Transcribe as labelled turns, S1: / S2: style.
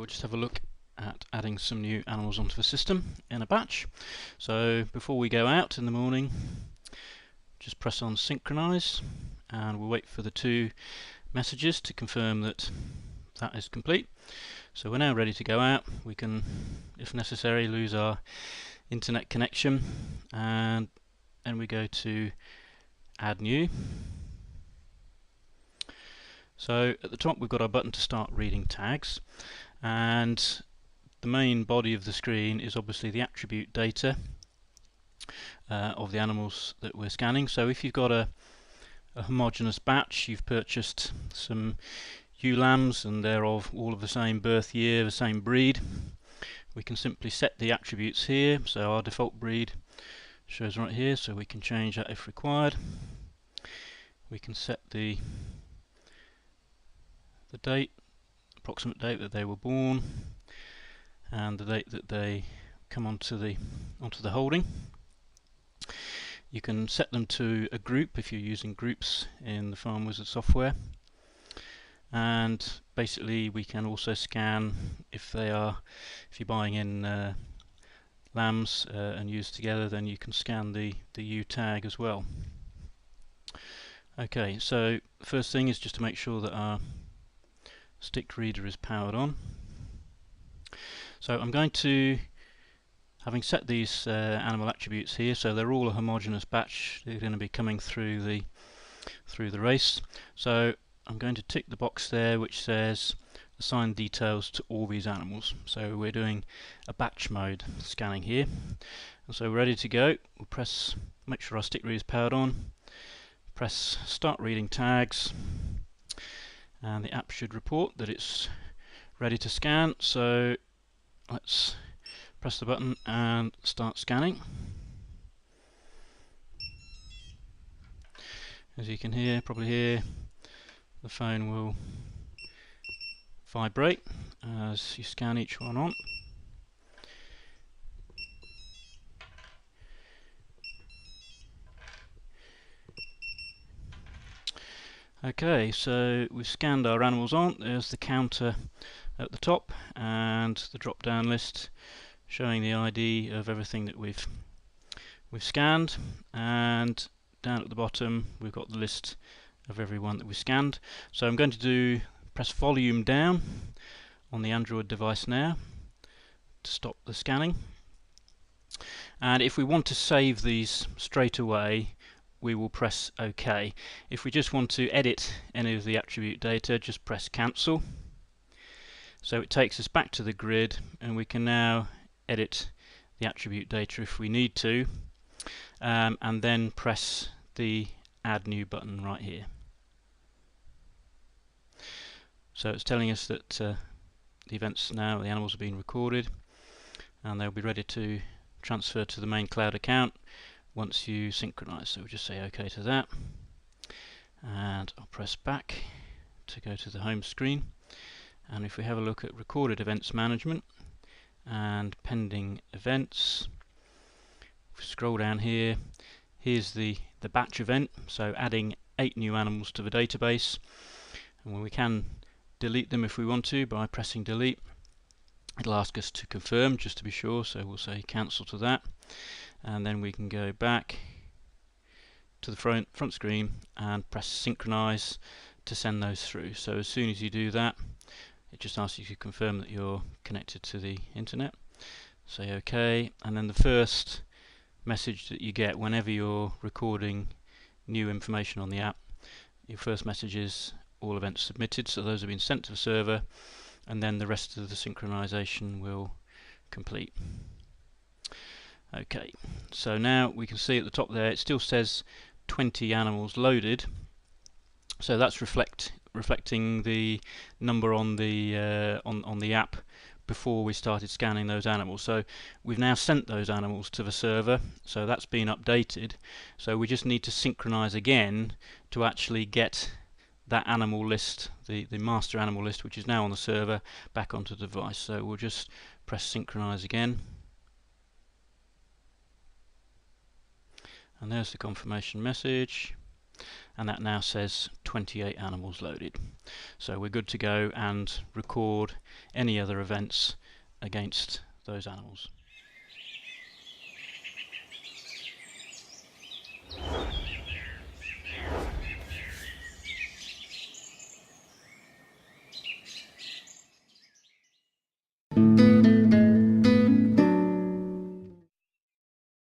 S1: we'll just have a look at adding some new animals onto the system in a batch. So before we go out in the morning, just press on synchronize and we'll wait for the two messages to confirm that that is complete. So we're now ready to go out. We can, if necessary, lose our internet connection, and then we go to add new. So at the top we've got our button to start reading tags, and the main body of the screen is obviously the attribute data of the animals that we're scanning. So if you've got a homogeneous batch, you've purchased some ewe lambs and they're of all of the same birth year, the same breed, we can simply set the attributes here. So our default breed shows right here, so we can change that if required. We can set the date, approximate date that they were born, and the date that they come onto the holding. You can set them to a group if you're using groups in the FarmWizard software, and basically we can also scan if you're buying in lambs and used together, then you can scan the ewe tag as well. Okay, so the first thing is just to make sure that our stick reader is powered on. So I'm going to, having set these animal attributes here, so they're all a homogeneous batch, they're going to be coming through the race. So I'm going to tick the box there which says assign details to all these animals. So we're doing a batch mode scanning here, and so we're ready to go. We'll press, make sure our stick reader is powered on, press start reading tags, and the app should report that it's ready to scan. So let's press the button and start scanning. As you can hear, probably hear, the phone will vibrate as you scan each one on. Okay, so we've scanned our animals on. There's the counter at the top and the drop down list showing the ID of everything that we've scanned, and down at the bottom we've got the list of everyone that we scanned. So I'm going to press volume down on the Android device now to stop the scanning, and if we want to save these straight away we will press OK. If we just want to edit any of the attribute data, just press cancel. So it takes us back to the grid, and we can now edit the attribute data if we need to, and then press the add new button right here. So it's telling us that the events now, the animals have been recorded, and they'll be ready to transfer to the main cloud account once you synchronize. So we'll just say OK to that, and I'll press back to go to the home screen. And if we have a look at recorded events management and pending events, if we scroll down here, here's the batch event, so adding 8 new animals to the database, and we can delete them if we want to by pressing delete. It'll ask us to confirm just to be sure, so we'll say cancel to that, and then we can go back to the front screen and press synchronize to send those through. So as soon as you do that, it just asks you to confirm that you're connected to the internet. Say OK, and then the first message that you get whenever you're recording new information on the app, your first message is all events submitted, so those have been sent to the server, and then the rest of the synchronization will complete. Okay, so now we can see at the top there it still says 20 animals loaded, so that's reflecting the number on the app before we started scanning those animals. So we've now sent those animals to the server, so that's been updated. So we just need to synchronize again to actually get that animal list, the master animal list, which is now on the server, back onto the device. So we'll just press synchronize again, and there's the confirmation message. and that now says 28 animals loaded. So we're good to go and record any other events against those animals.